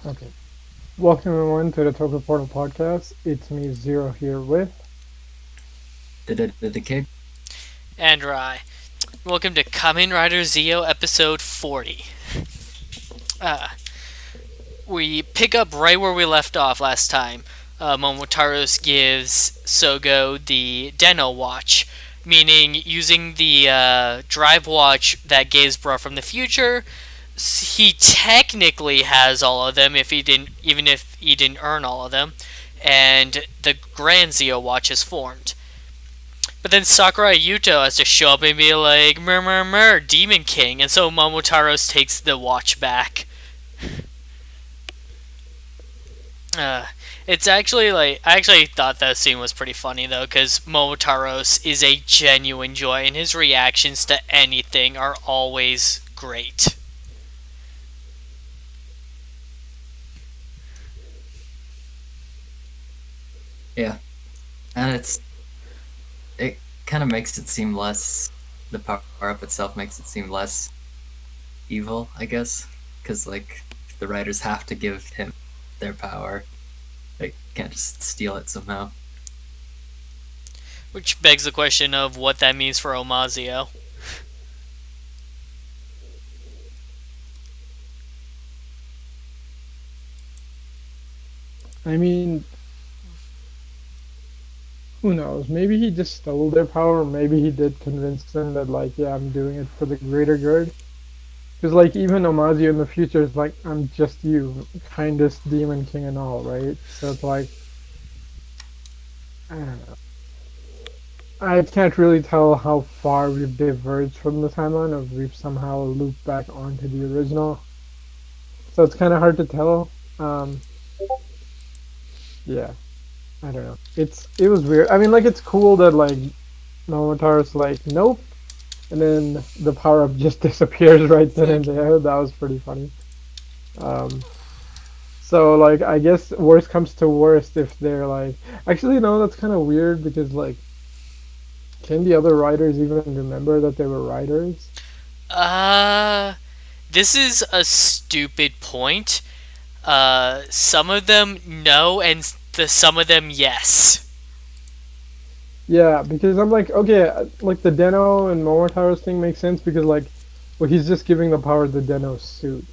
Okay. Welcome everyone to the Toku Portal podcast. It's me, Zero, here with. The kid. And Rai. Welcome to Kamen Rider Zi-O episode 40. Uh, we pick up right where we left off last time. Momotaros gives Sogo the Deno watch, meaning using the drive watch that Gaze brought from the future. He technically has all of them, even if he didn't earn all of them, and the Grand Zi-O watch is formed. But then Sakurai Yuto has to show up and be like, mer, Demon King. And so Momotaros takes the watch back. Uh, it's actually like, I actually thought that scene was pretty funny though, because Momotaros is a genuine joy, and his reactions to anything are always great. Yeah, and it kind of makes it seem less. The power up itself makes it seem less evil, I guess, because like the writers have to give him their power. They can't just steal it somehow. Which begs the question of what that means for Omazio. I mean, who knows? Maybe he just stole their power, or maybe he did convince them that, like, yeah, I'm doing it for the greater good. Because, like, even Omazio in the future is like, I'm just you, kindest demon king and all, right? So it's like, I don't know. I can't really tell how far we've diverged from the timeline, or we've somehow looped back onto the original. So it's kind of hard to tell. Um, yeah. I don't know. It was weird. I mean, like it's cool that like Momotaro's like nope, and then the power up just disappears right then and there. That was pretty funny. Um, so like I guess worst comes to worst if they're like actually no, that's kind of weird because like can the other writers even remember that they were writers? Uh, this is a stupid point. Some of them no, and some of them yes. Yeah, because I'm like okay, like the Deno and Momotaro's thing makes sense because like well he's just giving the power to Deno's suit,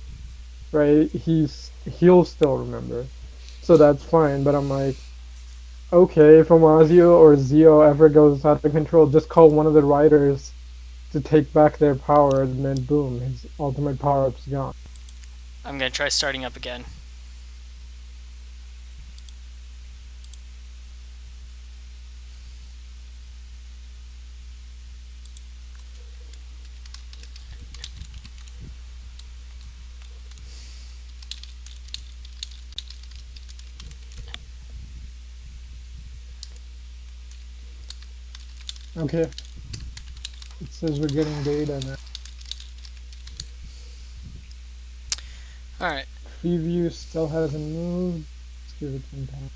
right? He'll still remember. So that's fine. But I'm like, okay, if Amazio or Zio ever goes out of control, just call one of the writers to take back their power, and then boom, his ultimate power up's gone. I'm gonna try starting up again. Okay, it says we're getting data now. Alright, Preview still hasn't moved. Let's give it some time.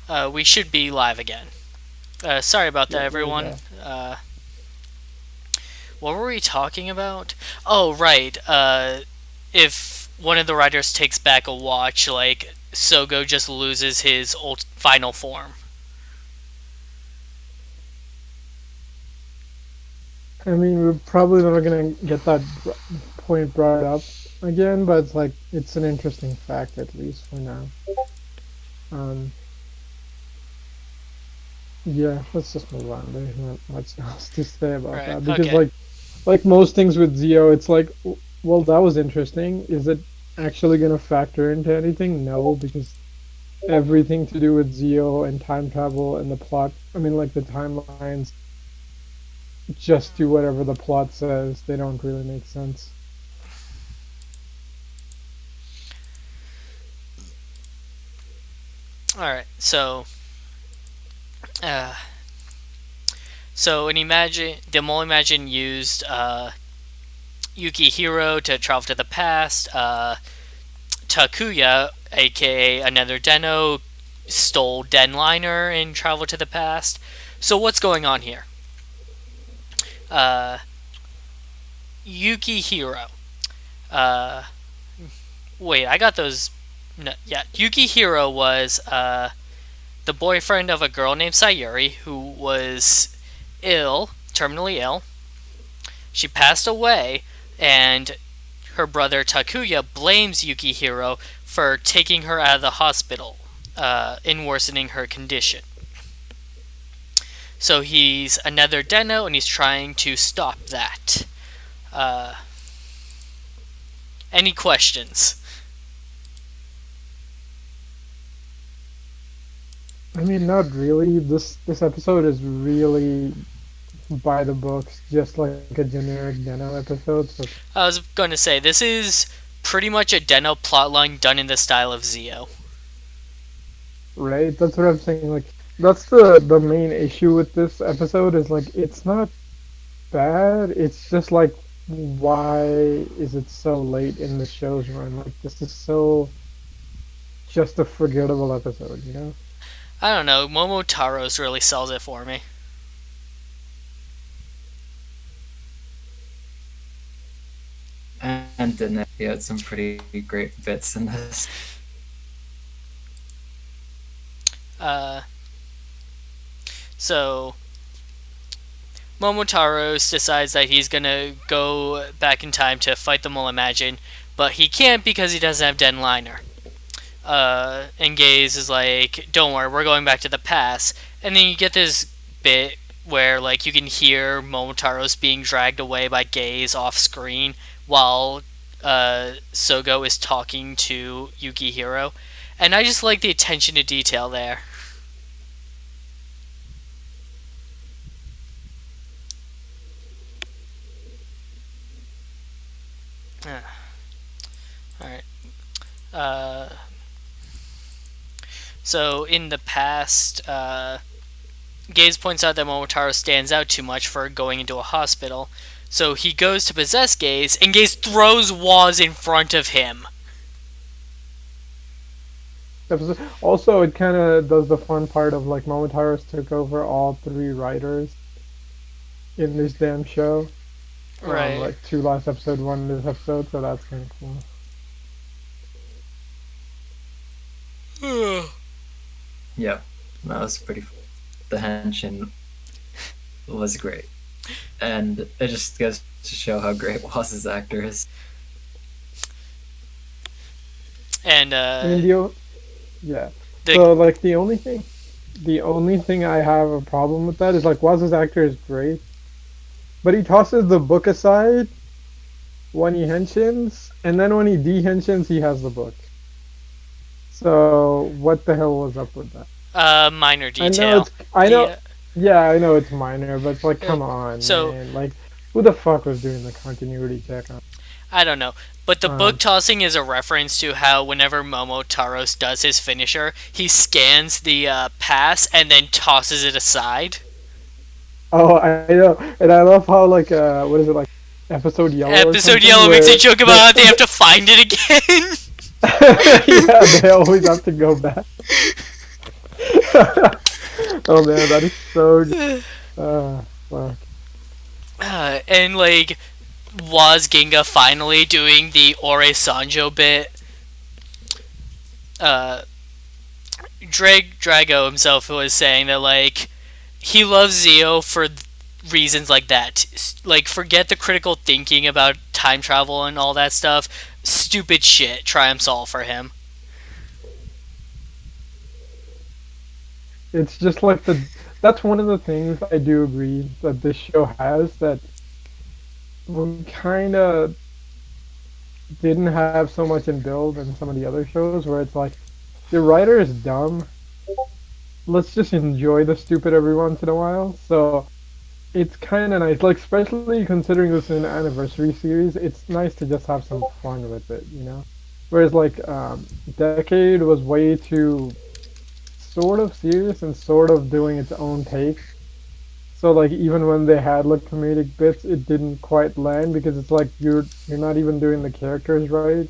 but we should be live again. Sorry about that, Yeah, there we everyone. go. What were we talking about? Oh, right. If one of the writers takes back a watch, like Sogo just loses his old final form. I mean, we're probably never gonna get that point brought up again, but it's like it's an interesting fact at least for now. Um, yeah, let's just move on. There's not much else to say about Right. that because Okay. like most things with Zio, it's like, well, that was interesting. Is it actually going to factor into anything? No, because everything to do with Zio and time travel and the plot, I mean, like the timelines, just do whatever the plot says. They don't really make sense. All right. Uh, so in Imagine, the Mole Imagine used Yukihiro to travel to the past. Takuya, aka another Deno, stole Denliner and traveled to the past. So what's going on here? Uh, Yukihiro. Uh, wait, I got those. No, yeah, Yukihiro was the boyfriend of a girl named Sayuri who was ill, terminally ill. She passed away, and her brother Takuya blames Yukihiro for taking her out of the hospital in worsening her condition. So he's another Deno, and he's trying to stop that. Uh, any questions? I mean, not really. This episode is really by the books, just like a generic Deno episode. So I was going to say, this is pretty much a Deno plotline done in the style of Zi-O. right, that's what I'm saying. Like that's the main issue with this episode is like it's not bad. It's just like why is it so late in the show's run? Like this is so just a forgettable episode, you know? I don't know, Momotaro's really sells it for me. And then he had some pretty great bits in this. Uh, so Momotaro decides that he's gonna go back in time to fight the Mole Imagine, but he can't because he doesn't have Den Liner. And Gaze is like, "Don't worry, we're going back to the past." And then you get this bit where like you can hear Momotaro's being dragged away by Gaze off screen while Sogo is talking to Yukihiro, and I just like the attention to detail there. All right. Uh, so in the past, Gaze points out that Momotaro stands out too much for going into a hospital. So he goes to possess Gaze, and Gaze throws Waz in front of him. Also, it kind of does the fun part of like Momotaro's took over all three writers in this damn show. Right. Like two last episode, one this episode, so that's kind of cool. Yeah, that was pretty fun. The henshin was great. And it just goes to show how great Waz's actor is. And I mean, yeah. the So like the only thing I have a problem with that is like Waz's actor is great, but he tosses the book aside when he henshins, and then when he de-henshins, he has the book. So what the hell was up with that? minor I know detail. it's I know The, yeah, I know it's minor, but it's like come on, so- man. Like who the fuck was doing the continuity check on? I don't know. But the book tossing is a reference to how whenever Momotaros does his finisher, he scans the pass and then tosses it aside. Oh, I know, and I love how like what is it like episode yellow? or Episode something, Yellow makes a where joke about how they have to find it again. yeah, they always have to go back. Oh man, that is so good. Fuck. And like was Ginga finally doing the Ore Sanjo bit? Drago himself was saying that like he loves Zi-O for reasons like that. Like forget the critical thinking about time travel and all that stuff. Stupid shit triumphs all for him. It's just like that's one of the things I do agree that this show has that we kind of didn't have so much in build in some of the other shows where it's like the writer is dumb. Let's just enjoy the stupid every once in a while. So it's kind of nice, like especially considering this is an anniversary series. It's nice to just have some fun with it, you know. Whereas like Decade was way too sort of serious and sort of doing its own take. So like even when they had like comedic bits, it didn't quite land because it's like you're not even doing the characters right.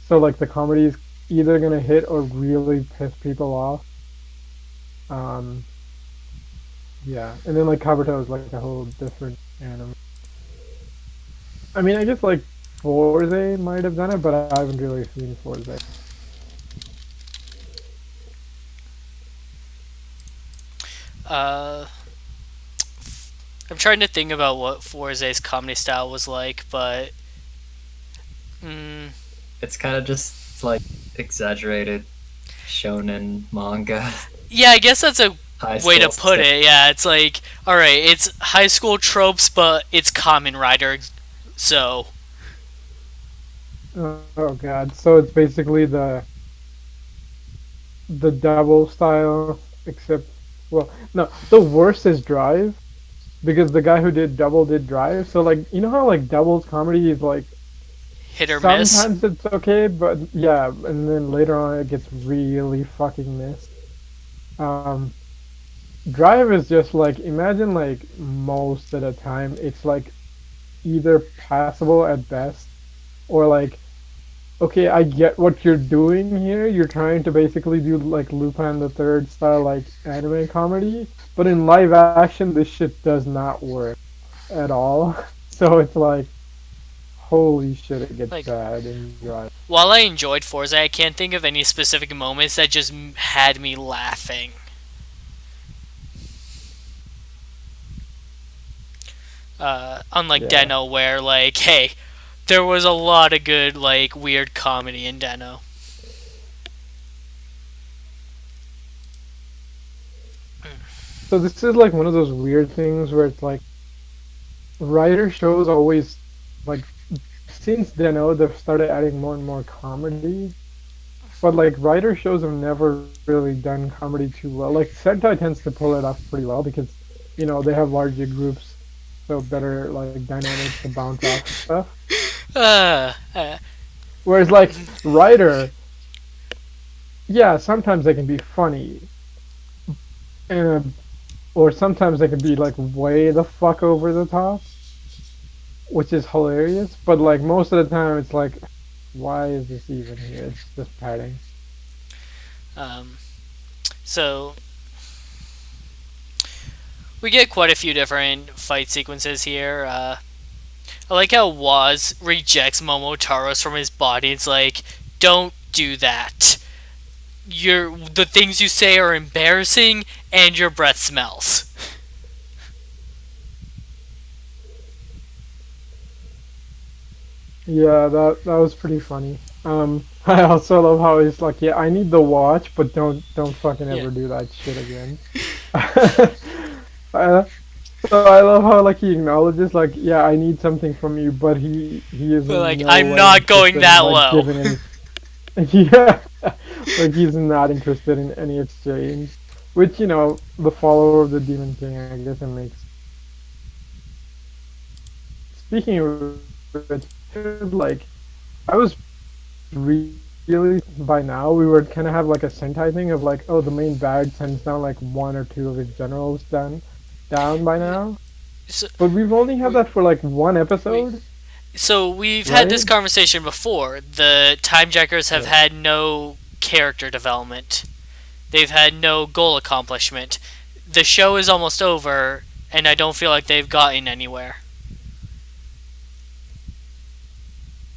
So like the comedy is either gonna hit or really piss people off. Um, yeah, and then like Kabuto is like a whole different anime. I mean, I guess like Forze might have done it, but I haven't really seen Forze. Uh, I'm trying to think about what Forze's comedy style was like, but mm, It's kind of just like exaggerated shonen manga, yeah, I guess that's a high way to school put stuff. it. Yeah, it's like, all right, it's high school tropes, but it's Kamen Rider, so Oh god. So it's basically the double style, except well, no, the worst is Drive because the guy who did Double did Drive. So like, you know how like Double's comedy is like hit or miss. sometimes it's okay, but yeah, and then later on it gets really fucking missed. Um, Drive is just like imagine like most of the time it's like either passable at best or like okay, I get what you're doing here. You're trying to basically do like Lupin the Third style like anime comedy, but in live action this shit does not work at all. So it's like holy shit, it gets Like, bad in Drive. while I enjoyed Forza, I can't think of any specific moments that just had me laughing. Unlike Yeah. Deno, where like, hey, there was a lot of good like weird comedy in Deno. So this is like one of those weird things where it's like writer shows always like since Deno they've started adding more and more comedy. But like writer shows have never really done comedy too well. Like Sentai tends to pull it off pretty well because they have larger groups, so better like dynamics to bounce off and stuff. Uh, uh, Whereas like writer, yeah, sometimes they can be funny, and or sometimes they can be like way the fuck over the top, which is hilarious. But like most of the time, it's like, why is this even here? It's just padding. um, so we get quite a few different fight sequences here. I like how Waz rejects Momotaros from his body. It's like, don't do that. The things you say are embarrassing, and your breath smells. Yeah, that was pretty funny. I also love how he's like, yeah, I need the watch, but don't fucking Yeah, ever do that shit again. uh, so I love how like he acknowledges like, yeah, I need something from you, but he is but in like, no I'm way not going interested that in like low. giving any. Yeah, like he's not interested in any exchange. Which the follower of the Demon King, I guess it makes. Speaking of which, like I was really by now we would kind of have like a Sentai thing of like, oh, the main bad sends down like one or two of his generals down by now. So, But we've only had we, that for like one we, episode, so we've had this right? conversation before. The Timejackers have Yeah. had no character development. They've had no goal accomplishment. The show is almost over, and I don't feel like they've gotten anywhere.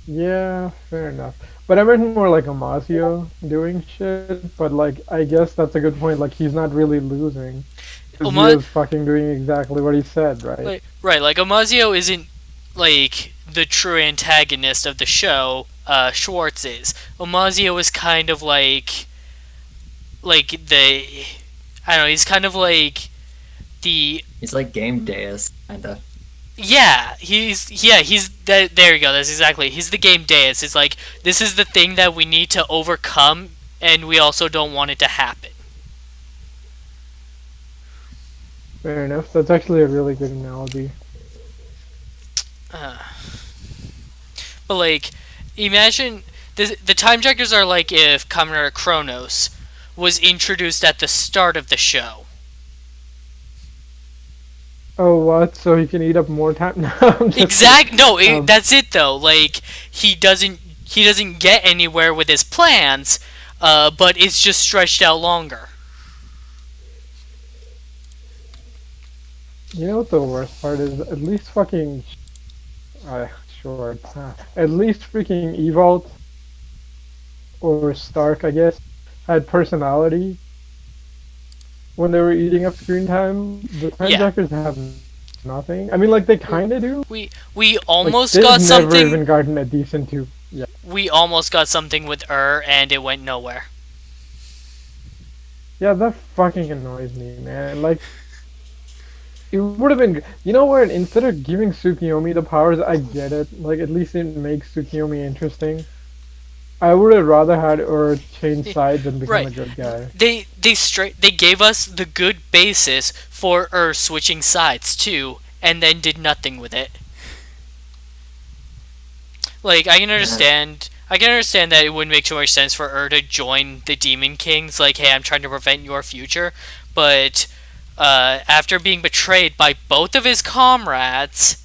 Yeah, fair enough. But I meant more like Amasio doing shit. But like, I guess that's a good point. Like, he's not really losing because he Oma- was fucking doing exactly what he said, right? right, like Omazio isn't like the true antagonist of the show. Schwartz is. Omazio is kind of like the I don't know. He's kind of like the He's like game deus, kinda. he's that. There you go. That's exactly. He's the game deus. It's like this is the thing that we need to overcome, and we also don't want it to happen. Fair enough. That's actually a really good analogy. Uh, but like, imagine the time jackers are like if Kamen Rider Chronos was introduced at the start of the show. Oh, what? So he can eat up more time? No, I'm just kidding. Exact. No, Um, that's it though. Like he doesn't get anywhere with his plans, but it's just stretched out longer. you know what the worst part is? At least fucking shorts. At least freaking Evolt or Stark, I guess, had personality when they were eating up screen time. The Yeah, Timejackers have nothing. I mean, like they kind of do. we Like almost they've got never something. even gotten a decent two. Yeah, We almost got something with and it went nowhere. yeah, that fucking annoys me, man. Like it would have been. You know what? Instead of giving Tsukiyomi the powers, I get it. Like at least it makes Tsukiyomi interesting. I would have rather had her change sides and become Right. a good guy. They gave us the good basis for switching sides too, and then did nothing with it. Like I can understand that it wouldn't make too much sense for to join the Demon Kings. Like, hey, I'm trying to prevent your future, but after being betrayed by both of his comrades,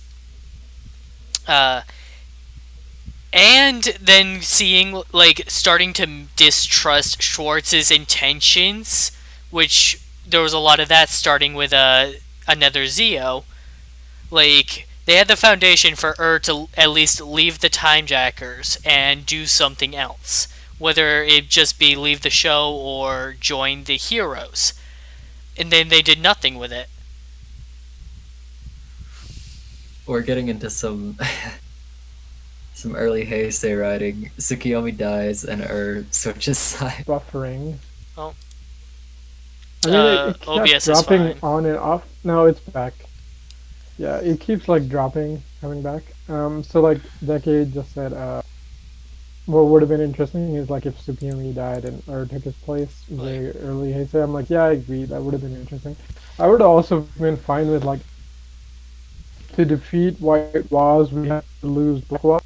uh, and then seeing like starting to distrust Schwartz's intentions, which there was a lot of that starting with another Zi-O. Like they had the foundation for to at least leave the Timejackers and do something else, whether it just be leave the show or join the heroes, and then they did nothing with it. We're getting into some early Heisei writing. Tsukiyomi dies and switches sides. Buffering. Oh, I mean, it kept OBS is dropping fine. on and off. No, it's back. Yeah, it keeps like dropping, coming back. So like Decade just said, what would have been interesting is like if Tsukiyomi died and or took his place Like, very early. Heisei. I'm like, yeah, I agree. That would have been interesting. I would have also been fine with like to defeat White Walls, we have to lose Black Wall,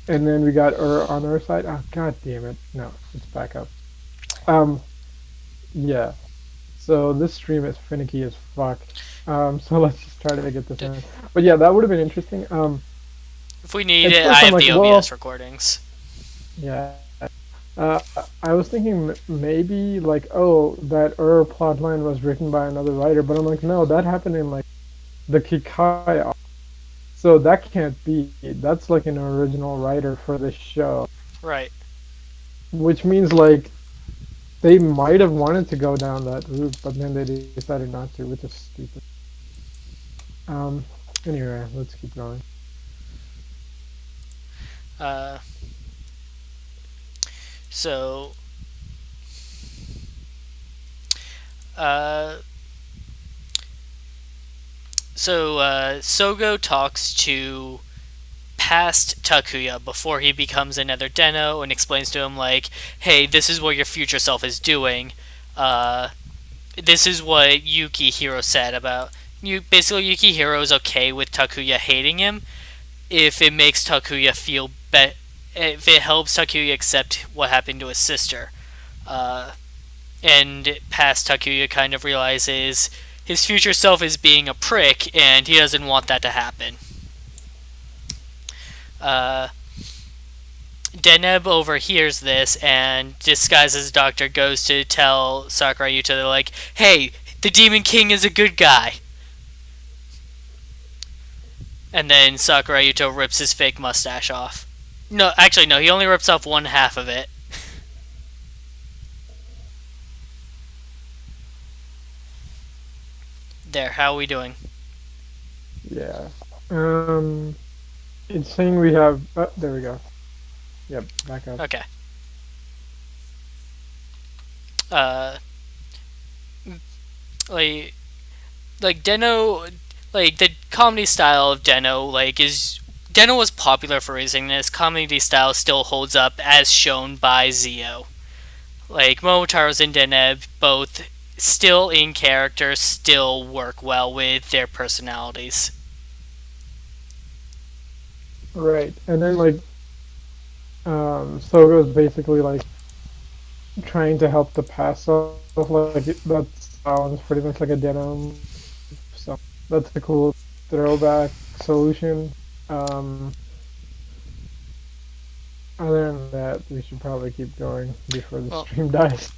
and then we got on our side. Oh god damn it! No, it's back up. Um, yeah. So this stream is finicky as fuck. So let's just try to get this in. But yeah, that would have been interesting. if we need At it, I first I'm have like, the well, OBS recordings. yeah. Uh, I was thinking maybe like, oh, that plotline was written by another writer, but I'm like, no, that happened in like the Kikai arc. So that can't be. That's like an original writer for the show, Right. which means like they might have wanted to go down that route, but then they decided not to, which is stupid. Um. Anyway, let's keep going. Uh, so, uh, Sogo talks to past Takuya before he becomes another Deno and explains to him like, "Hey, this is what your future self is doing. Uh, this is what Yukihiro said about you. Basically, Yukihiro is okay with Takuya hating him if it makes Takuya feel if it helps Takuya accept what happened to his sister." Uh, and past Takuya kind of realizes his future self is being a prick, and he doesn't want that to happen. Uh, Deneb overhears this and, disguised as a doctor, goes to tell Sakurai Yuta, they're like, hey, the Demon King is a good guy. And then Sakurai Yuta rips his fake mustache off. No, actually, no, he only rips off one half of it. There, how are we doing? Yeah. It's saying we have. Oh, there we go. Yep, back up. Okay. Uh, like, Deno, like the comedy style of Deno, like Deno was popular for raising this comedy style still holds up as shown by Zi-O. Like Momotaro's and Deneb both still in character, still work well with their personalities. Right, and then like, Sogo's basically like trying to help the past off. Like that sounds pretty much like a denim. So that's a cool throwback solution. Other than that, we should probably keep going before the stream dies.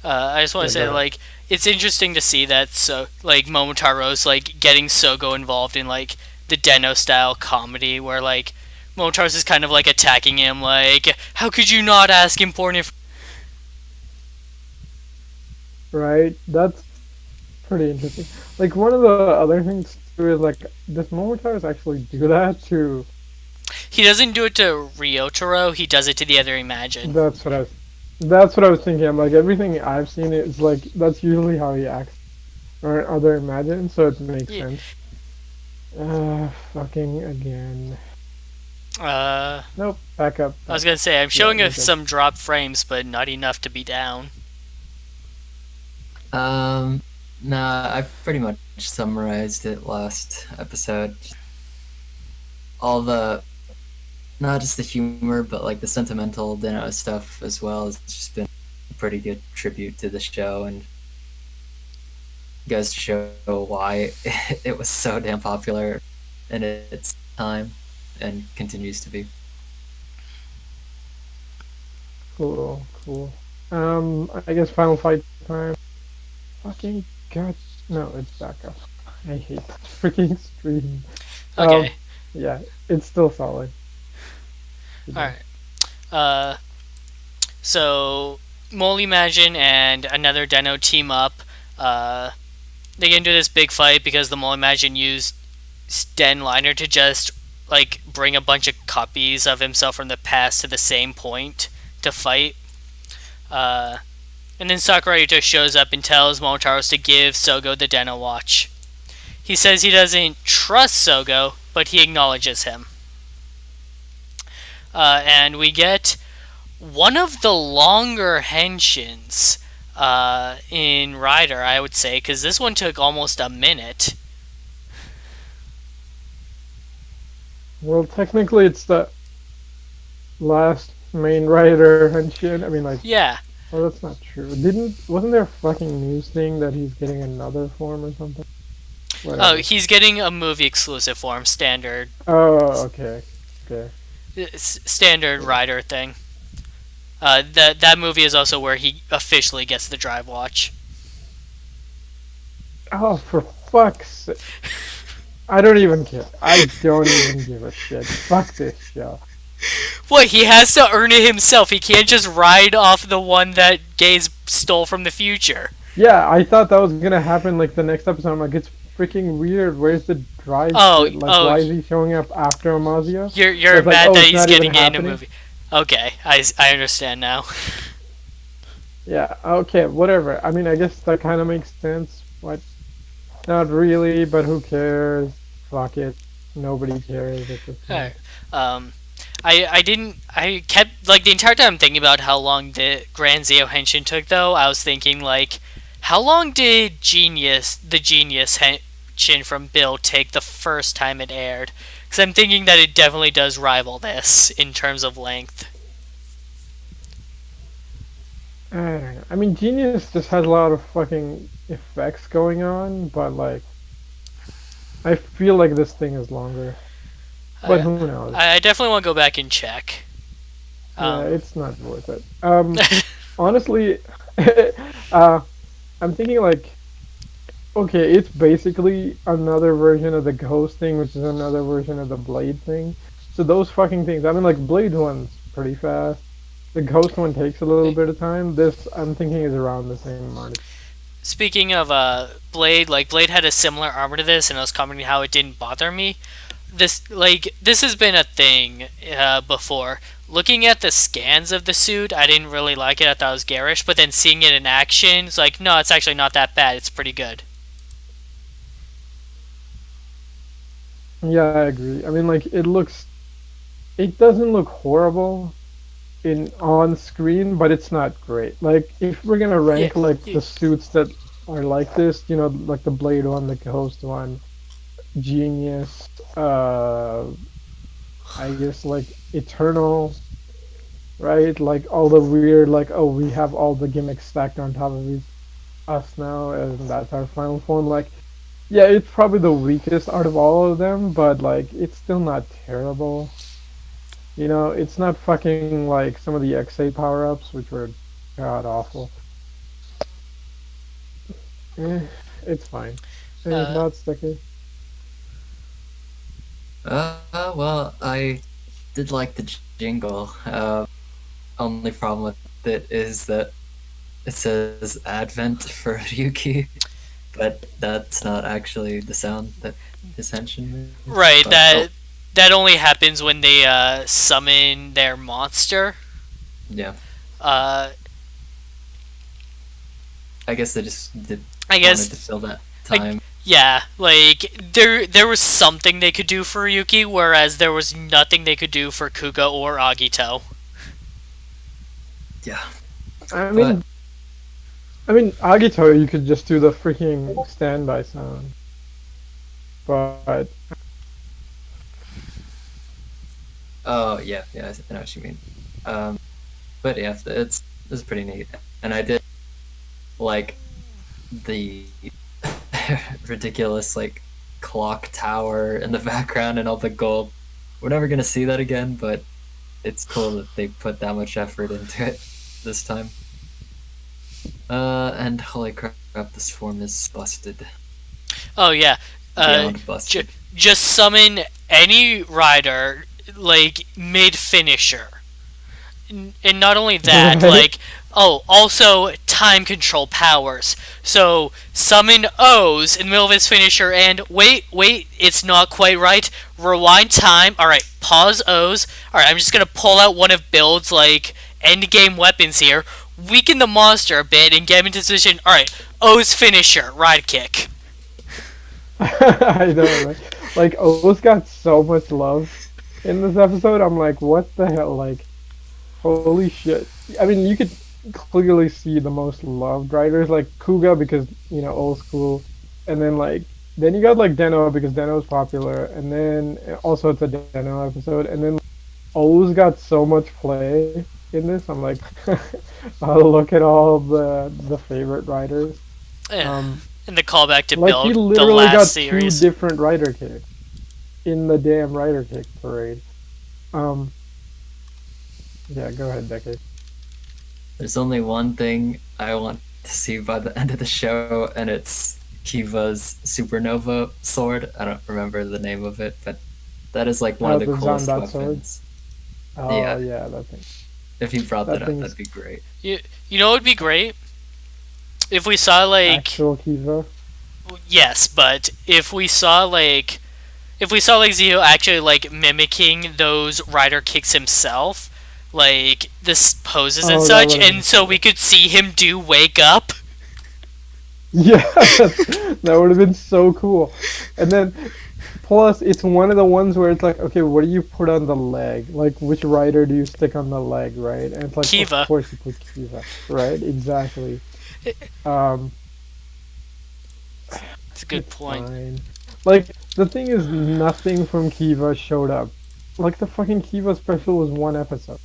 I just want to say, like, it's interesting to see that, so, like, Momotaro's, like, getting Sogo involved in, like, the Deno style comedy, where, like, Momotaro's is kind of like attacking him, like, how could you not ask important information? right? That's pretty interesting. Like one of the other things too is like, does Momotaro actually do that to? He doesn't do it to Ryotaro, he does it to the other Imagine. That's what I was. That's what I was thinking. I'm like everything I've seen is like that's usually how he acts or other Imagine, so it makes Yeah. sense. Fucking again. Uh, Nope. Back up. I was Back gonna up. say, I'm Yeah, showing we're good. some drop frames, but not enough to be down. Um, nah, I pretty much summarized it last episode. All the not just the humor, but like the sentimental stuff as well. It's just been a pretty good tribute to the show, and goes to show why it was so damn popular in its time and continues to be. Cool. Cool. I guess final fight time. Fucking god. No, it's back up. I hate this freaking stream. Um, Okay, yeah, it's still solid. Keep going. alright. Uh, so, Mole Imagine and another Deno team up. Uh, they get into this big fight because the Mole Imagine used Den Liner to just, like, bring a bunch of copies of himself from the past to the same point to fight. Uh, and then Sakurai just shows up and tells Momotaros to give Sogo the Deno watch. He says he doesn't trust Sogo, but he acknowledges him. And we get one of the longer henshins in Rider, I would say, because this one took almost a minute. Well, technically, it's the last main writer and shit. I mean, like, Yeah. oh, that's not true. Wasn't there a fucking news thing that he's getting another form or something? Oh, Whatever. he's getting a movie exclusive form, standard, Oh, okay. Okay. standard Yeah. Rider thing. That movie is also where he officially gets the drive watch. Oh, for fuck's sake. I don't even care. I don't even give a shit. Fuck this show. What, he has to earn it himself. He can't just ride off the one that Gaze stole from the future. Yeah, I thought that was gonna happen like the next episode. I'm like, it's freaking weird. Where's the drive Oh, shit? Like, oh, why is he showing up after Amazia? you're It's like, mad oh, that it's he's not even getting it in a happening. movie. Okay, I understand now. Yeah, okay, whatever. I mean, I guess that kind of makes sense. What? Not really, but who cares? Fuck it. Nobody cares at this point. Alright. Um, I kept, like, the entire time thinking about how long the Grand Zeo Henshin took, though. I was thinking, like, how long did the Genius Henshin from Bill take the first time it aired? Because I'm thinking that it definitely does rival this in terms of length. I don't know. I mean, Genius just has a lot of fucking effects going on, but like, I feel like this thing is longer. But I, who knows? I definitely want to go back and check. Yeah, Um, it's not worth it. Honestly, I'm thinking like, okay, it's basically another version of the Ghost thing, which is another version of the Blade thing. So those fucking things. I mean, like Blade one's pretty fast. The Ghost one takes a little bit of time. This I'm thinking is around the same amount. Speaking of Blade, like Blade had a similar armor to this, and I was commenting how it didn't bother me. This has been a thing before. Looking at the scans of the suit, I didn't really like it. I thought it was garish, but then seeing it in action, it's like, no, it's actually not that bad. It's pretty good. Yeah, I agree. I mean, like it doesn't look horrible in on screen, but it's not great. Like if we're gonna Yeah, rank like yeah. the suits that are like this, like the Blade one, the Ghost one, Genius, I guess like Eternal, right? Like all the weird, like oh we have all the gimmicks stacked on top of us now, and that's our final form. Like yeah, it's probably the weakest out of all of them, but like it's still not terrible. It's not fucking like some of the XA power ups, which were god awful. Eh, it's fine. Any Uh, thoughts, Sticky? Well, I did like the jingle. Only problem with it is that it says Advent for Ryuki, but that's not actually the sound that his henchman makes. Right. But oh, That only happens when they summon their monster. yeah. Uh, I guess they just did I wanted to guess fill that like time. yeah, like there was something they could do for Yuki, whereas there was nothing they could do for Kuga or Agito. Yeah. I But mean, Agito, you could just do the freaking standby sound, but oh yeah, yeah, I know what you mean. Um, but yeah, it's pretty neat, and I did like the ridiculous like clock tower in the background and all the gold. We're never gonna see that again, but it's cool that they put that much effort into it this time. And holy crap, this form is busted. Oh yeah, uh, Beyond j- busted. just summon any rider like mid finisher, and not only that, right? like also time control powers. So summon O's in the middle of his finisher, and wait, it's not quite right. Rewind time. All right, pause O's. All right, I'm just gonna pull out one of Build's like end game weapons here, weaken the monster a bit, and get him into position. All right, O's finisher, ride kick. I know, right? Like, O's got so much love in this episode. I'm like, what the hell? Like, holy shit. I mean, you could clearly see the most loved writers, like Kuga because, old school. And then, like, then you got, like, Deno because Deno's popular. And then also it's a Deno episode. And then O's got so much play in this. I'm like, oh, look at all the favorite writers. Eh, Um, and the callback to like, he Build the literally got last two series. different writer kicks in the damn writer kick parade. Um, yeah, go ahead, Decade. There's only one thing I want to see by the end of the show, and it's Kiva's supernova sword. I don't remember the name of it, but that is like one Oh, of the the coolest Zanbat sword. weapons. Oh Yeah, yeah, that thing. if you brought that That up, thing's that'd be great. You know what would be great if we saw like actual Kiva. yes, but if we saw like Zi-O actually like mimicking those rider kicks himself, like this poses and Oh, that such, would have been and so we cool. could see him do wake up. Yeah, that would have been so cool. And then plus, it's one of the ones where it's like, okay, what do you put on the leg? Like, which rider do you stick on the leg, right? And it's like, of Kiva. course you put Kiva, right? Exactly. Um, It's a good it's point. fine. Like, the thing is, nothing from Kiva showed up. Like, the fucking Kiva special was one episode,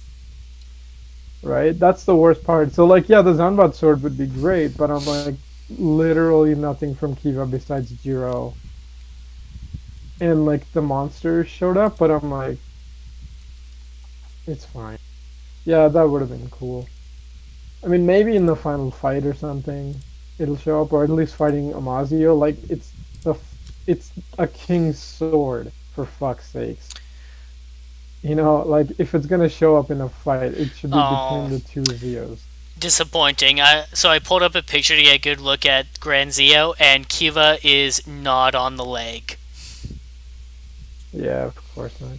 right? That's the worst part. So, like, yeah, the Zanbat sword would be great, but I'm like, literally nothing from Kiva besides Jiro. And, like, the monsters showed up, but I'm like, it's fine. Yeah, that would have been cool. I mean, maybe in the final fight or something, it'll show up, or at least fighting Amazio. Like, it's a king's sword, for fuck's sakes. Like, if it's gonna show up in a fight, it should be between Oh, the two Zeos. disappointing. I pulled up a picture to get a good look at Grand Zi-O, and Kiva is not on the leg. Yeah, of course not.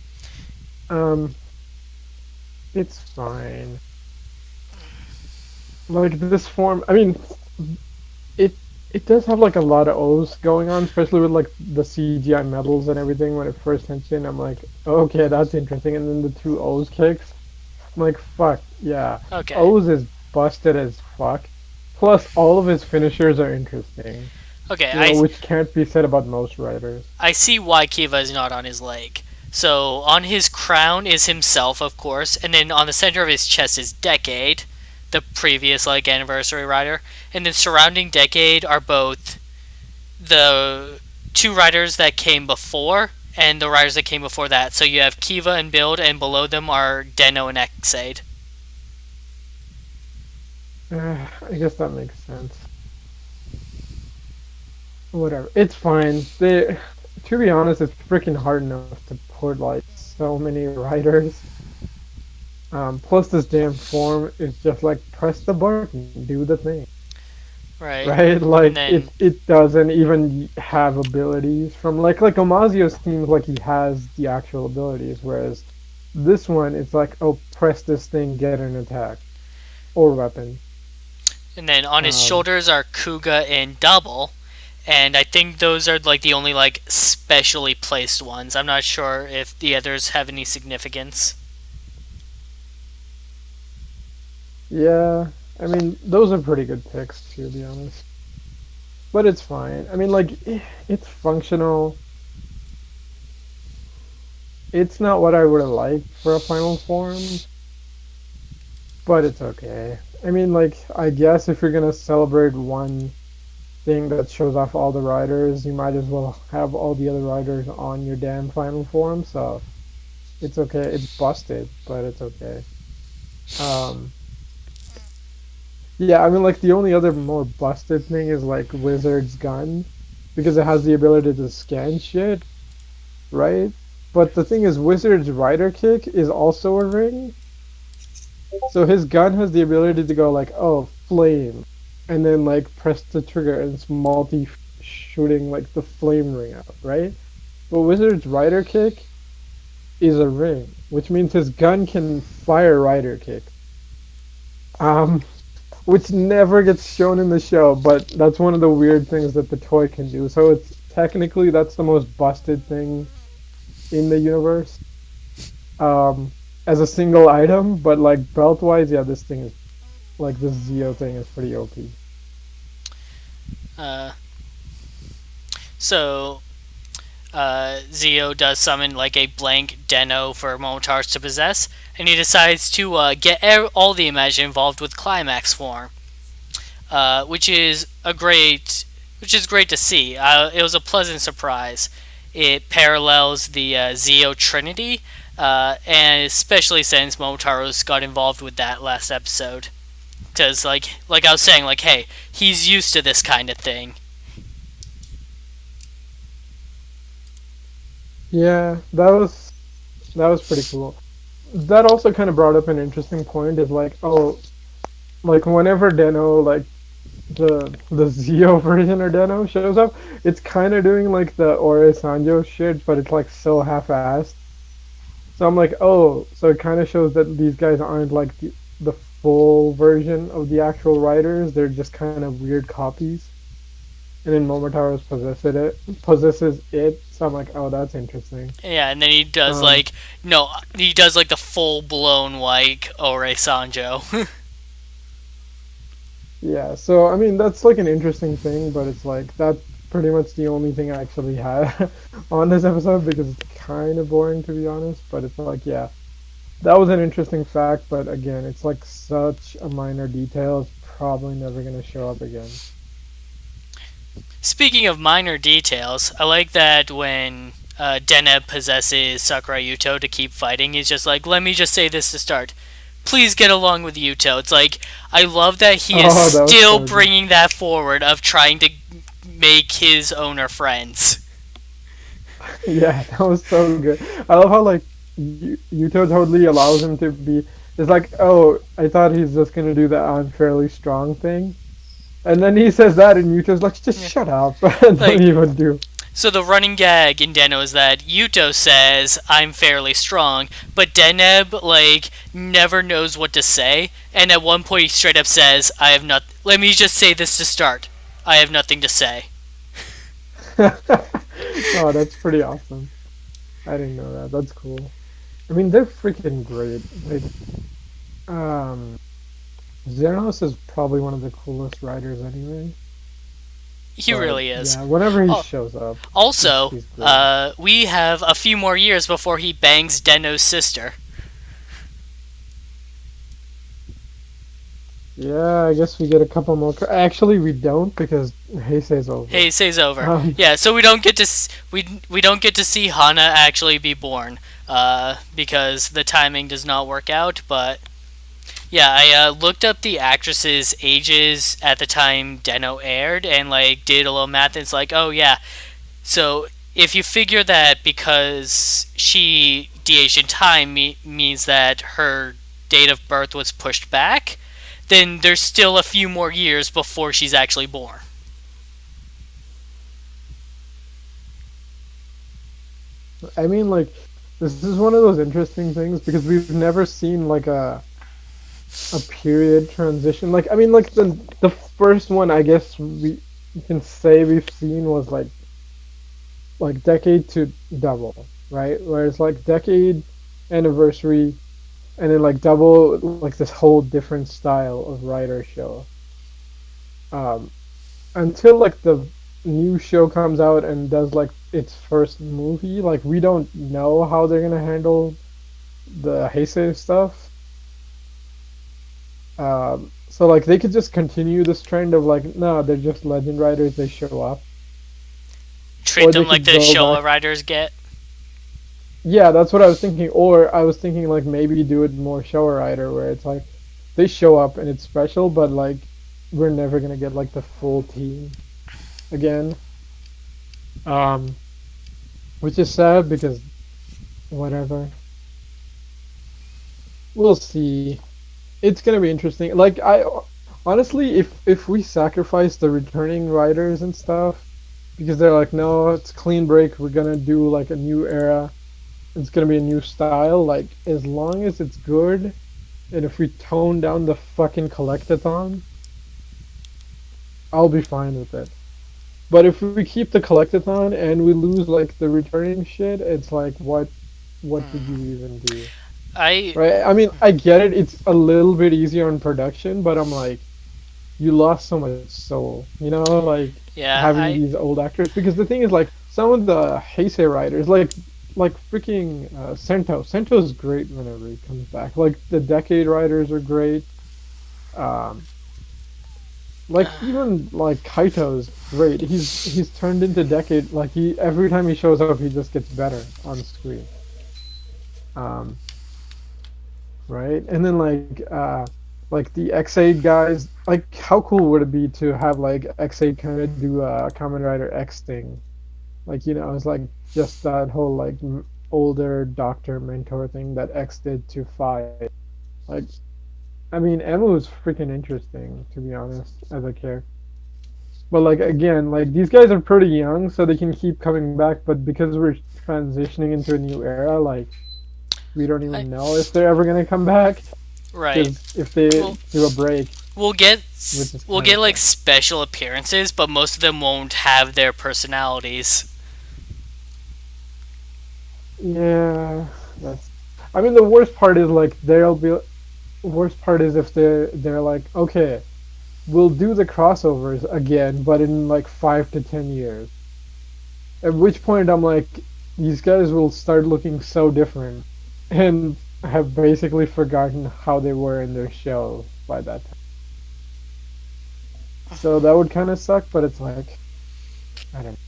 Um, it's fine. Like, this form, I mean, it it does have like a lot of O's going on, especially with like the CGI medals and everything. When it first hits in, I'm like, okay, that's interesting. And then the two O's kicks, I'm like, fuck, yeah, Okay. O's is busted as fuck. Plus, all of his finishers are interesting, Okay, I which can't be said about most writers. I see why Kiva is not on his leg. So on his crown is himself, of course, and then on the center of his chest is Decade, the previous like anniversary rider, and then surrounding Decade are both the two riders that came before and the riders that came before that. So you have Kiva and Build, and below them are Deno and Exade. I guess that makes sense. Whatever, it's fine. To be honest, it's freaking hard enough to put like so many riders. Plus, this damn form is just like press the button, do the thing, Right. right? And Like then it doesn't even have abilities from like Omazio seems like he has the actual abilities, whereas this one it's like oh press this thing, get an attack or weapon. on his Um, shoulders are Kuga and Double, and I think those are like the only like specially placed ones. I'm not sure if the others have any significance. yeah, I mean those are pretty good picks to be honest, but it's fine. I mean like it's functional. It's not what I would have liked for a final form, but it's okay. I mean, like, I guess if you're gonna celebrate one thing that shows off all the riders, you might as well have all the other riders on your damn final form. So it's okay. It's busted, but it's okay. Um, yeah, I mean, like the only other more busted thing is like Wizard's gun because it has the ability to scan shit, right? But the thing is, Wizard's rider kick is also a ring, so his gun has the ability to go like, oh, flame, and then like press the trigger and it's multi shooting like the flame ring out, right? But Wizard's rider kick is a ring, which means his gun can fire rider kick. Um, which never gets shown in the show, but that's one of the weird things that the toy can do. So it's technically that's the most busted thing in the universe. Um, as a single item, but like belt wise, yeah, this thing is like this Zi-O thing is pretty OP. Uh, so Zi-O does summon like a blank Den-O for Momotars to possess, and he decides to get all the Imagine involved with Climax form, which is great to see. It was a pleasant surprise. It parallels the Zi-O Trinity, and especially since Momotaro's got involved with that last episode. Because like I was saying, like hey, he's used to this kind of thing. Yeah, that was pretty cool. That also kind of brought up an interesting point. Is like, oh, like whenever Deno, like the Zi-O version of Deno shows up, it's kind of doing like the Ore Sanjo shit, but it's like so half-assed. So I'm like, oh, so it kind of shows that these guys aren't like the full version of the actual writers. They're just kind of weird copies. And then Momotaro's possesses it. So I'm like, oh, that's interesting. Yeah, and then he does Um, like no, he does like the full blown like Ore Sanjo. yeah. So I mean, that's like an interesting thing, but it's like that's pretty much the only thing I actually had on this episode because it's kind of boring to be honest. But it's like, yeah, that was an interesting fact. But again, it's like such a minor detail. It's probably never gonna show up again. Speaking of minor details, I like that when Deneb possesses Sakurai Yuto to keep fighting, he's just like, let me just say this to start. Please get along with Yuto. It's like, I love that he is Oh, that was still so good. bringing that forward of trying to make his owner friends. Yeah, that was so good. I love how like Yuto totally allows him to be. It's like, oh, I thought he's just gonna do the I'm fairly strong thing, and then he says that, and Yuto's like, just Yeah. shut up, and don't Like, even do. so the running gag in Deno is that Yuto says, I'm fairly strong, but Deneb, like, never knows what to say, and at one point he straight up says, I have not. Let me just say this to start. I have nothing to say. Oh, that's pretty awesome. I didn't know that. That's cool. I mean, they're freaking great. Like, um, Xenos is probably one of the coolest writers anyway. He But really is. yeah, whenever he Oh, shows up, also, he's great. we have a few more years before he bangs Deno's sister. Yeah, I guess we get a couple more. Actually, we don't because Heisei's over. Hey, say's over. Um, Yeah, so we don't get to we don't get to see Hana actually be born, because the timing does not work out. But yeah, I looked up the actresses' ages at the time Deno aired, and like did a little math. And it's like, oh yeah, so if you figure that because she deviation in time means that her date of birth was pushed back, then there's still a few more years before she's actually born. I mean, like, this is one of those interesting things because we've never seen like a period transition. Like, I mean, like the first one I guess we can say we've seen was like decade to double, right? Where it's like decade anniversary and then like double like this whole different style of writer show. Um, until like the new show comes out and does like its first movie, like we don't know how they're gonna handle the Heisei stuff. So like they could just continue this trend of like, no, they're just legend writers, they show up, Treat or they them like could the go Showa back. writers get. Yeah, that's what I was thinking. Or I was thinking like maybe do it more show writer where it's like they show up and it's special, but like we're never gonna get like the full team again. Um, which is sad because whatever. We'll see. It's gonna be interesting. Like I honestly, if we sacrifice the returning writers and stuff because they're like, no, it's clean break. We're gonna do like a new era. It's gonna be a new style. Like as long as it's good, and if we tone down the fucking collectathon, I'll be fine with it. But if we keep the collectathon and we lose like the returning shit, it's like what did you even do? I Right? I mean, I get it. It's a little bit easier in production, but I'm like, you lost so much soul. You know, like yeah having I these old actors. Because the thing is, like, some of the Heisei writers, like freaking Sento. Sento's great whenever he comes back. Like the Decade writers are great. Um, like even like Kaito's great. He's turned into Decade. Like he every time he shows up, he just gets better on screen. Um, right? And then like the X8 guys, like how cool would it be to have like X8 kind of do a Kamen Rider X thing? Like it's like just that whole like older doctor mentor thing that X did to Five. Like I mean, Emma was freaking interesting to be honest as a character. But like again, like these guys are pretty young, so they can keep coming back. But because we're transitioning into a new era, like we don't I even know if they're ever gonna come back. right. Because if they Well, do a break, we'll get which is we'll kind get of like sad. special appearances, but most of them won't have their personalities. Yeah, that's. I mean, the worst part is like they'll be. Worst part is if they're like, okay, we'll do the crossovers again, but in like 5 to 10 years. At which point I'm like, these guys will start looking so different, and have basically forgotten how they were in their show by that time. So that would kind of suck, but it's like, I don't.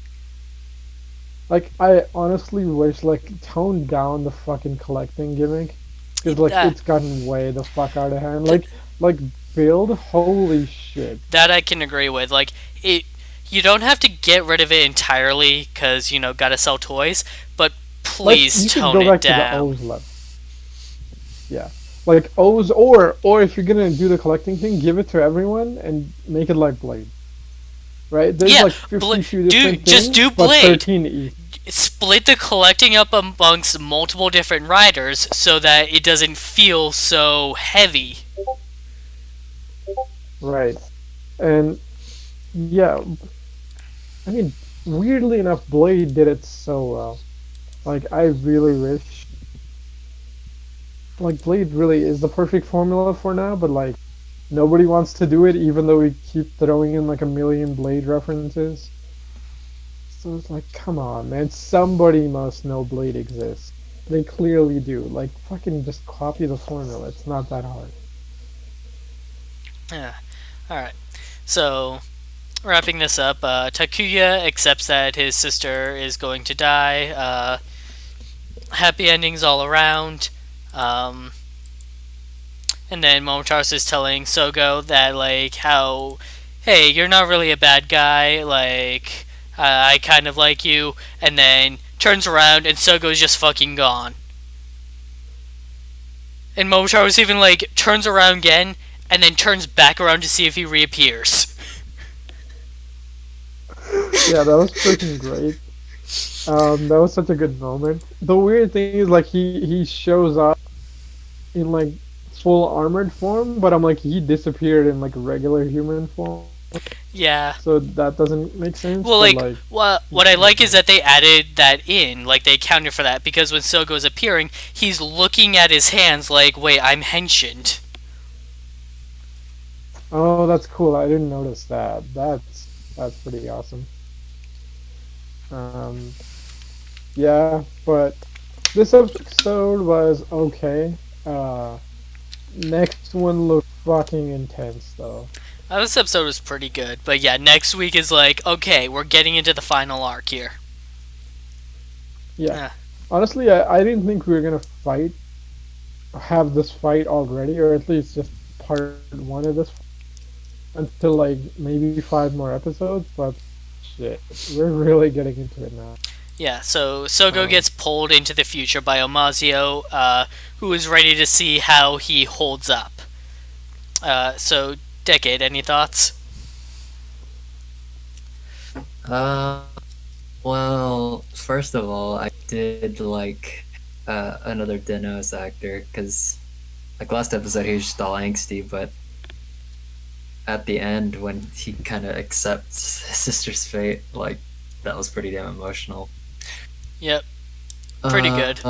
Like I honestly wish like tone down the fucking collecting gimmick, because like Uh, it's gotten way the fuck out of hand. Like build, holy shit. that I can agree with. Like it, you don't have to get rid of it entirely because gotta sell toys, but Like please you could tone go it back to the down. O's level. Yeah. Like O's, or if you're gonna do the collecting thing, give it to everyone and make it like Blade. Right? There's Yeah, like 52 do different just things, do but Blade. 13 each. Split the collecting up amongst multiple different riders so that it doesn't feel so heavy. Right. And yeah, I mean, weirdly enough, Blade did it so well. Like I really wish like Blade really is the perfect formula for now, but like nobody wants to do it even though we keep throwing in like a million Blade references. So it's like, come on, man, somebody must know Blade exists. They clearly do. Like fucking just copy the formula. It's not that hard. Yeah. All right. So wrapping this up, Takuya accepts that his sister is going to die. Happy endings all around. Um, and then Momotaro is telling Sogo that like how, hey, you're not really a bad guy. Like I kind of like you. And then turns around and Sogo's just fucking gone. And Momotaro's even like turns around again and then turns back around to see if he reappears. Yeah, that was freaking great. That was such a good moment. The weird thing is like he shows up in like full armored form, but I'm like he disappeared in like regular human form, Yeah. so that doesn't make sense. Well, But like, like, what I like is that they added that in, like they accounted for that because when Sogo is appearing, he's looking at his hands like, "Wait, I'm henshined." oh, that's cool. I didn't notice that. That's pretty awesome. Um, yeah, but this episode was okay. Next one looked fucking intense though. This episode was pretty good, but yeah, next week is like, okay, we're getting into the final arc here. Yeah. Uh, Honestly, I didn't think we were gonna have this fight already, or at least just part one of this until like maybe five more episodes. But shit, we're really getting into it now. yeah, so Sogo Um, gets pulled into the future by Omazio, who is ready to see how he holds up. So, Decade, any thoughts? Uh, well, first of all, I did like another Denos actor because like last episode he was just all angsty, but at the end when he kind of accepts his sister's fate, like that was pretty damn emotional. Yep, pretty good.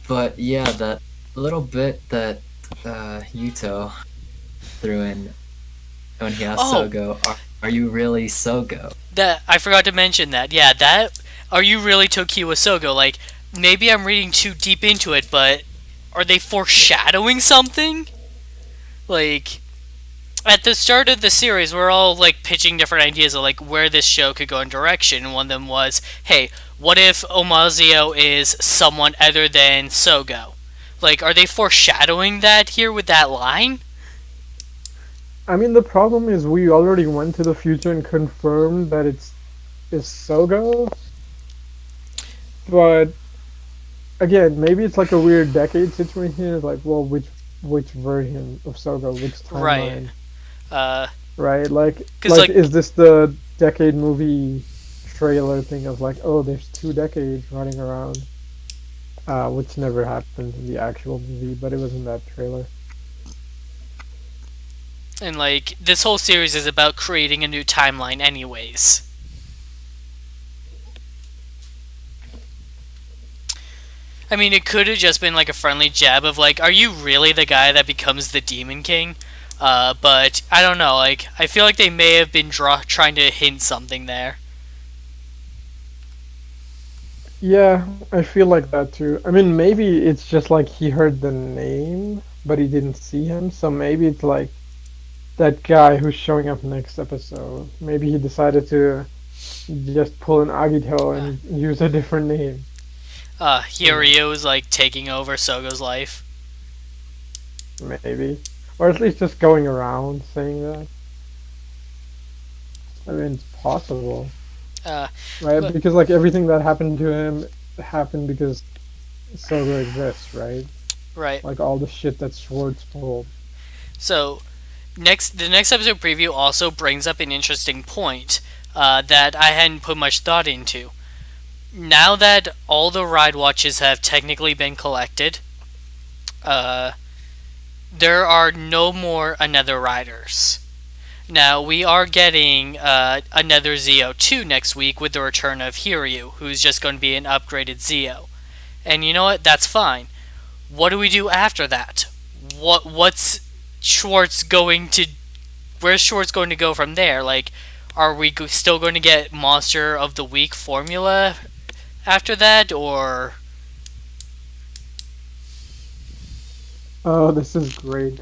But yeah, that little bit that Yuto threw in when he asked Oh, Sogo, are you really Sogo?" that I forgot to mention that. Yeah, that. Are you really Tokiwa Sogo? Like, maybe I'm reading too deep into it, but are they foreshadowing something? Like, at the start of the series, we're all like pitching different ideas of like where this show could go in direction. And one of them was, hey, what if Omazio is someone other than Sogo? Like, are they foreshadowing that here with that line? I mean, the problem is we already went to the future and confirmed that it's Sogo, but again, maybe it's like a weird decade situation. It's like, well, which version of Sogo, which Right. timeline, Uh, right? cause like, Is this the decade movie trailer thing of like, oh, there's two decades running around, which never happened in the actual movie, but it was in that trailer. and like this whole series is about creating a new timeline, anyways. I mean, it could have just been like a friendly jab of like, are you really the guy that becomes the Demon King? But I don't know. Like, I feel like they may have been trying to hint something there. Yeah, I feel like that too. I mean, maybe it's just like he heard the name, but he didn't see him. So maybe it's like that guy who's showing up next episode. Maybe he decided to just pull an Agito Uh, and use a different name. Hiryu is like taking over Sogo's life. Maybe. Or at least just going around saying that. I mean, it's possible, Uh, right? but Because like everything that happened to him happened because Sogo exists, right? right. Like all the shit that Schwartz pulled. So the next episode preview also brings up an interesting point that I hadn't put much thought into. Now that all the ride watches have technically been collected, uh, there are no more another riders. Now we are getting another Zi-O 2 next week with the return of Hiryu, who's just going to be an upgraded Zi-O. And you know what? That's fine. What do we do after that? What's Schwartz going to? Where's Schwartz going to go from there? Like, are we still going to get Monster of the Week formula after that, or Oh, this is great.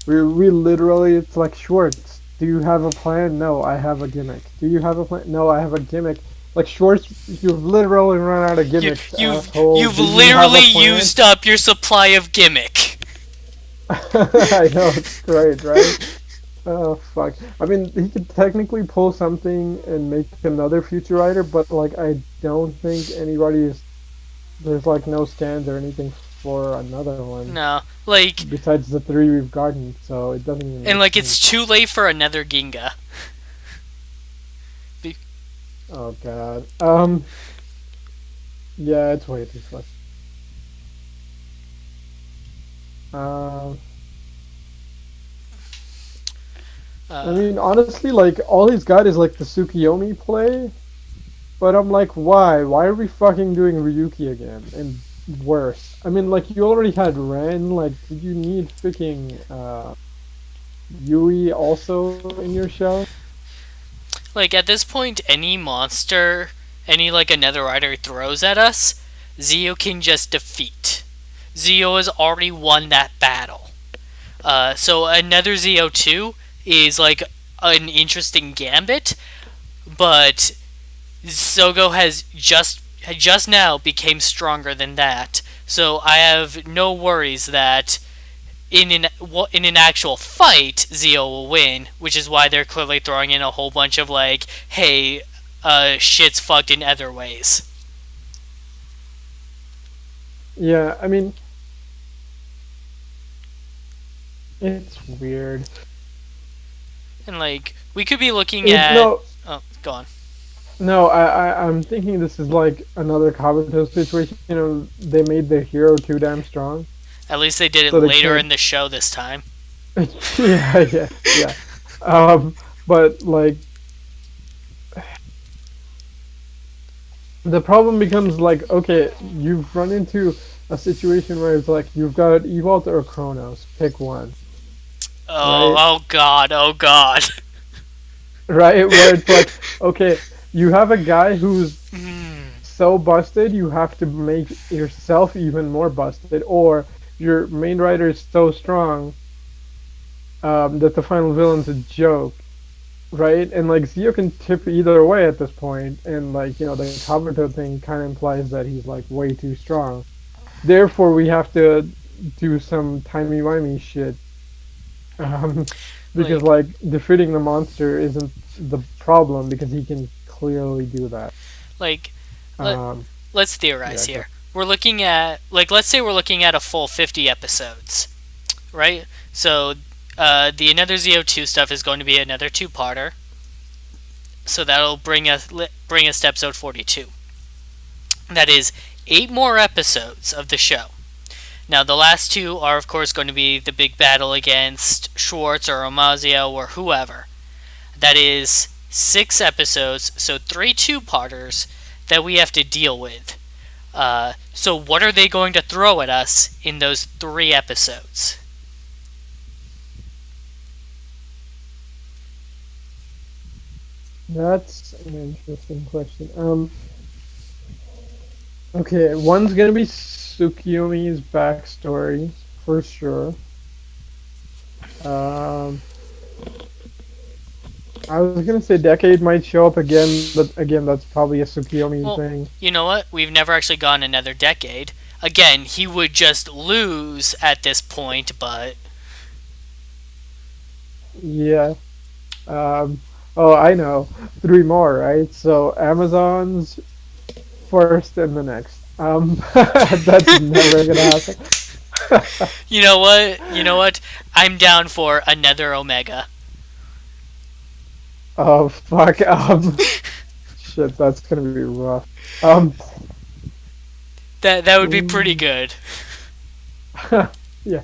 We literally, it's like Schwartz. Do you have a plan? No, I have a gimmick. Do you have a plan? No, I have a gimmick. Like Schwartz, you've literally run out of you gimmicks, you've asshole. you've Do you have a literally plan? used up your supply of gimmick? I know, it's great, right? Oh, fuck. I mean, he could technically pull something and make another Future Rider, but, like, I don't think there's, like, no scans or anything for another one No, like, besides the three we've gotten, so it doesn't even and make like it's sense. too late for another Ginga. Be- Oh god. Yeah, it's way too far. Uh, I Uh, mean, honestly, like all he's got is like the Tsukiyomi play, but I'm like, why? Why are we fucking doing Ryuki again? And worse. I mean, like you already had Ren. Like, did you need freaking Yui also in your show? like at this point, any monster, any like another rider throws at us, Zi-O can just defeat. Zi-O has already won that battle. So another Zi-O 2 is like an interesting gambit, but Sogo has just now became stronger than that. So I have no worries that in an actual fight, Zi-O will win, which is why they're clearly throwing in a whole bunch of like, hey, shit's fucked in other ways, Yeah, I mean, it's weird. and like we could be looking It at. no, Oh, go on. no. I'm thinking this is like another Kabuto situation. You know, they made the hero too damn strong, At least they did it so they later can't. in the show this time. Yeah. Um, but like the problem becomes like, okay, you've run into a situation where it's like you've got Ewalt or Kronos, pick one, Oh, right? oh god, oh god. Right, where it's like, okay, you have a guy who's so busted, you have to make yourself even more busted, or your main rider is so strong that the final villain's a joke, right? And like Zio can tip either way at this point, and like you know the Kabuto thing kind of implies that he's like way too strong. Therefore, we have to do some timey wimey shit, um, because Like, like defeating the monster isn't the problem because he can clearly do that. like, let Um, let's theorize yeah, here. We're looking at like let's say we're looking at a full 50 episodes, right? So the Another ZO2 stuff is going to be another two-parter. So that'll bring us to episode 42. That is 8 more episodes of the show. Now the last two are of course going to be the big battle against Schwartz or Omazio or whoever. That is 6 episodes, so 3 two-parters that we have to deal with. So what are they going to throw at us in those 3 episodes? that's an interesting question. Okay, one's gonna be Tsukiyomi's backstory for sure. Um, I was gonna say Decade might show up again, but again, that's probably a Tsukiyomi Well, thing. you know what? We've never actually gone another decade. Again, he would just lose at this point, but Yeah. Um, oh, I know. Three more, right? So Amazon's first and the next. That's never gonna happen. you know what? You know what? I'm down for another Omega. Oh fuck. Shit, that's gonna be rough. Um, That would be pretty mm, good. yeah.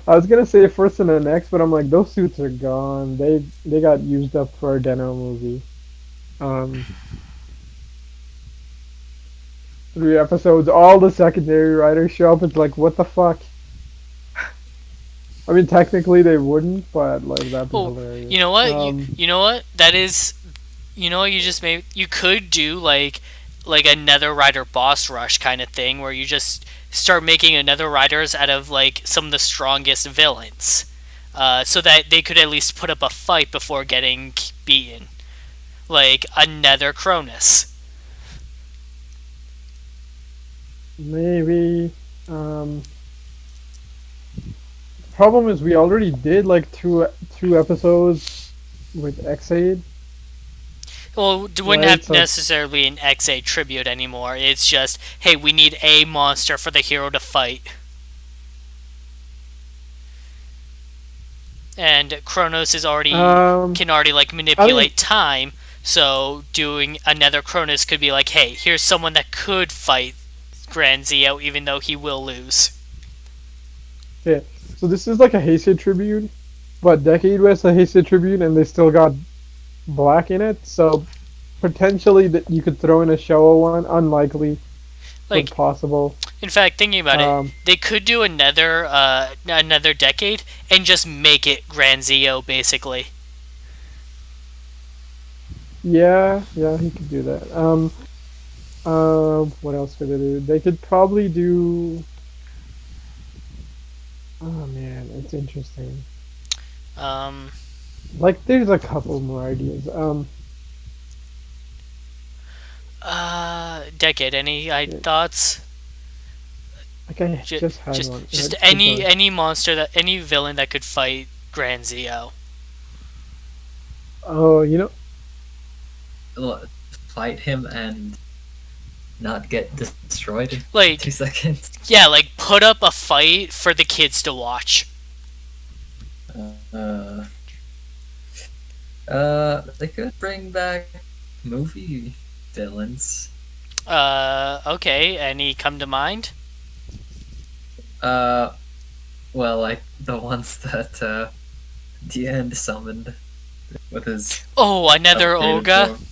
I was gonna say first and the next, but I'm like those suits are gone. They got used up for a Deno movie. Um, 3 episodes, all the secondary writers show up. It's like what the fuck. I mean, technically they wouldn't, but like that'd be Oh, hilarious. you know what? You know what? That is, you know what? You just made. You could do like another rider boss rush kind of thing where you just start making another riders out of like some of the strongest villains, so that they could at least put up a fight before getting beaten. Like another Cronus. Maybe. Um, Problem is we already did like two episodes with Xaid. Well, it wouldn't right? have So necessarily be an XA tribute anymore. It's just, hey, we need a monster for the hero to fight. And Kronos is already um, can already like I mean, manipulate time, so doing another Kronos could be like, hey, here's someone that could fight Grand Zi-O even though he will lose. yeah. So this is like a Heisei tribute, but Decade was a Heisei tribute, and they still got black in it. So potentially that you could throw in a Showa one. Unlikely, but Like, possible. in fact, thinking about it, Um, they could do another decade and just make it Grand Zi-O basically. yeah, yeah, he could do that. What else could they do? They could probably do. Oh man, it's interesting. Um, Like, there's a couple more ideas. decade. Any Yeah, thoughts? like I Just, just had one. just Keep going. any monster that any villain that could fight Grand Zi-O. Oh, Fight him and not get destroyed in Like, 2 seconds. yeah, like put up a fight for the kids to watch. Uh, they could bring back movie villains. Okay. Any come to mind? Uh, well, like the ones that the end summoned with his Oh, another upgraded Oga. form.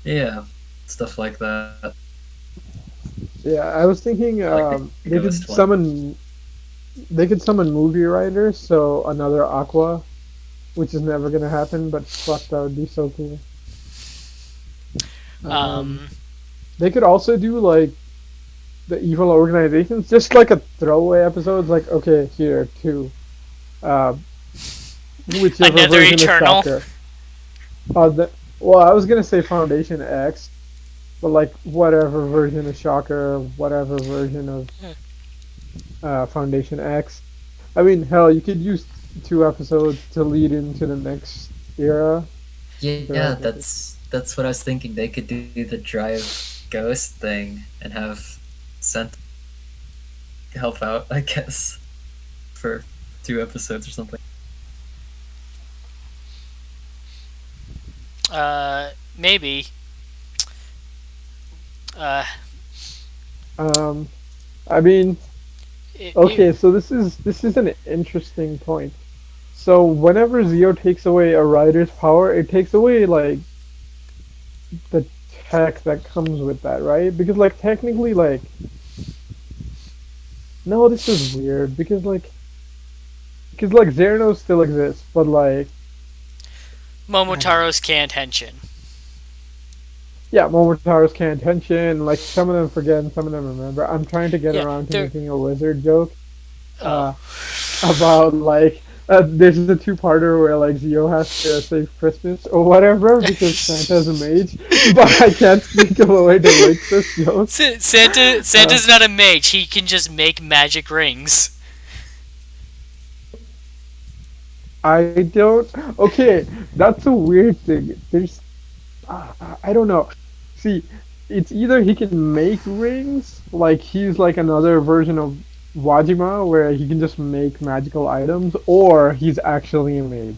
Yeah, stuff like that. Yeah, I was thinking Like the they could ghost one. summon movie writers, so another Aqua, which is never gonna happen, but fuck, that would be so cool. Um, Um, they could also do like the evil organizations, just like a throwaway episodes, like okay, here two, uh, whichever another version of Eternal. Shocker. Well, I was gonna say Foundation X, but like whatever version of Shocker, whatever version of Foundation X. I mean, hell, you could use two episodes to lead into the next era. Yeah, So, that's what I was thinking. They could do the drive ghost thing and have sent help out, I guess, for 2 episodes or something. Maybe. Uh, um, I mean, it, okay, so this is an interesting point. So whenever Zio takes away a rider's power, it takes away like the tech that comes with that, right? Because like technically, like no, this is weird because like Xeranos still exists, but like I don't know. Momotaro's can't henshin. Yeah, Momotaro's can't attention. Like some of them forget and some of them remember. I'm trying to get Yeah, around to they're. making a wizard joke Oh. uh, about like there's a two-parter where like Zio has to save Christmas or whatever because Santa's a mage, but I can't think of a way to make this joke. Uh, Santa's not a mage. He can just make magic rings. I don't. Okay, that's a weird thing. I don't know. See, it's either he can make rings, like he's like another version of Wajima, where he can just make magical items, or he's actually a mage.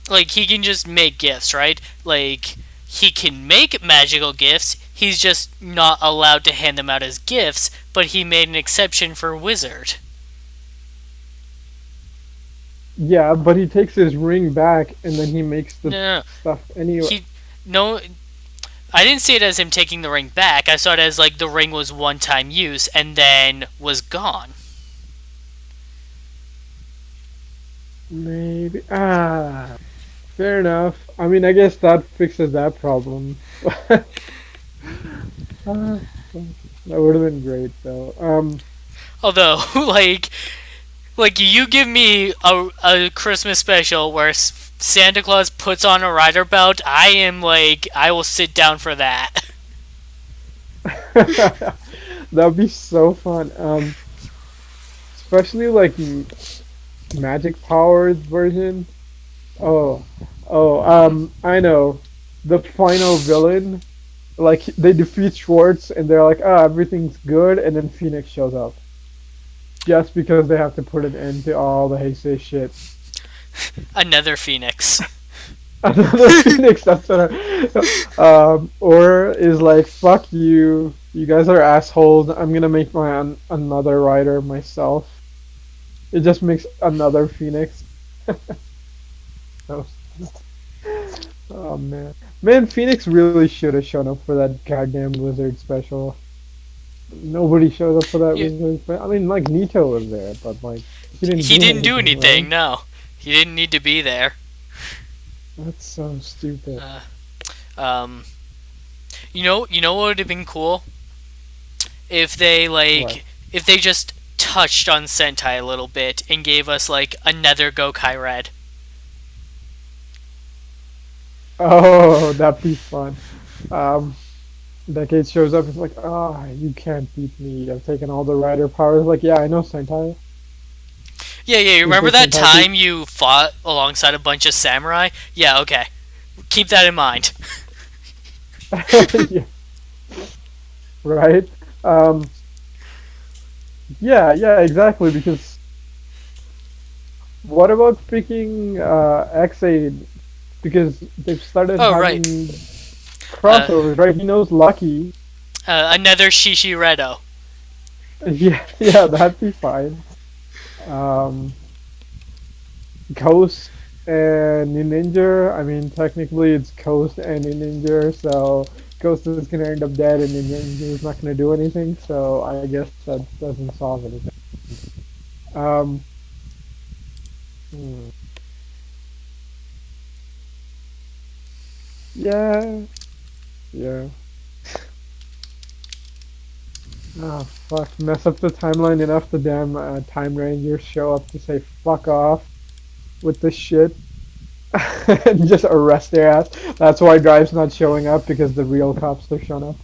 Like he can just make gifts, right? Like he can make magical gifts. He's just not allowed to hand them out as gifts, but he made an exception for wizard. Yeah, but he takes his ring back and then he makes No, the no, no. stuff anyway. He no I didn't see it as him taking the ring back. I saw it as like the ring was one time use and then was gone. Maybe. Fair enough. I mean, I guess that fixes that problem. uh, that would have been great, though. Although, like you give me a Christmas special where Santa Claus puts on a rider belt, I am like I will sit down for that. That'd be so fun. Especially like magic powered version. Oh, Oh, I know. The final villain, like they defeat Schwartz and they're like, ah, everything's good, and then Phoenix shows up just because they have to put an end to all the Heisei shit. Another Phoenix. Another Phoenix, that's what or is like, fuck you, you guys are assholes. I'm gonna make my another rider myself. It just makes another Phoenix. So, oh man, man, Phoenix really should have shown up for that goddamn Wizard special. Nobody showed up for that Yeah, Wizard. I mean, like Nito was there, but like he didn't he do didn't do anything, right? anything. No, he didn't need to be there. That's so stupid. Uh, um, you know what would have been cool if they What? if they just touched on Sentai a little bit and gave us like another Gokai Red. Oh, that'd be fun. Um, Decade shows up. It's like, ah, you can't beat me. I've taken all the rider powers. Like, yeah, I know Sentai. Yeah, yeah. You You remember think that Sentai time you fought alongside a bunch of samurai? Yeah, okay. Keep that in mind. yeah, right? Um, yeah, exactly. Because what about freaking X8? Because they've started Oh right. having Uh, crossovers, right? He knows Lucky. another Shishi Redo. Yeah, that'd be fine. Um, Ghost and Ninja. I mean, technically it's Ghost and Ninja, so Ghost is gonna end up dead, and Ninja is not gonna do anything. So I guess that doesn't solve anything. Um, hmm. Yeah, yeah. Oh fuck! Mess up the timeline enough, the damn Time Rangers show up to say fuck off with this shit and just arrest their ass. That's why Drive's not showing up because the real cops are showing up.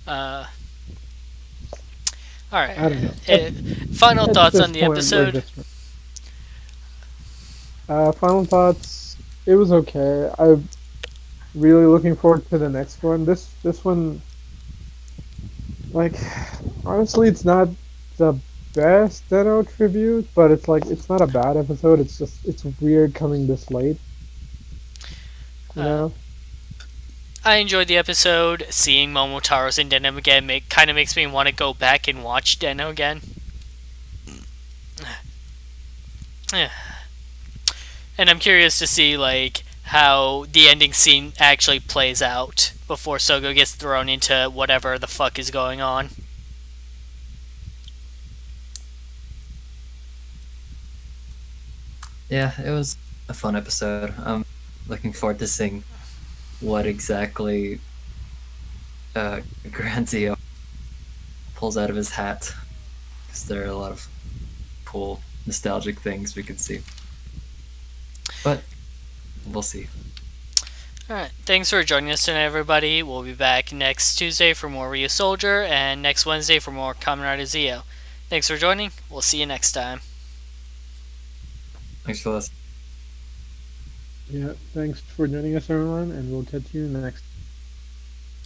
Uh, all right. I don't know. Uh, Final At thoughts this on the point, we're episode. just final thoughts. It was okay. I'm really looking forward to the next one. This one, like, honestly, it's not the best Deno tribute, but it's like it's not a bad episode. It's just it's weird coming this late. You Uh, know? I enjoyed the episode. Seeing Momotaro's in Denim again kind of makes me want to go back and watch Deno again. Yeah. And I'm curious to see like how the ending scene actually plays out before Sogo gets thrown into whatever the fuck is going on. Yeah, it was a fun episode. I'm looking forward to seeing what exactly Grand Zi-O pulls out of his hat. Because there are a lot of cool, nostalgic things we could see. But we'll see. Alright, thanks for joining us tonight, everybody. We'll be back next Tuesday for more Ryu Soldier and next Wednesday for more Kamen Rider Zi-O. Thanks for joining. We'll see you next time. Thanks for listening. Yeah. Thanks for joining us, everyone, and we'll catch you next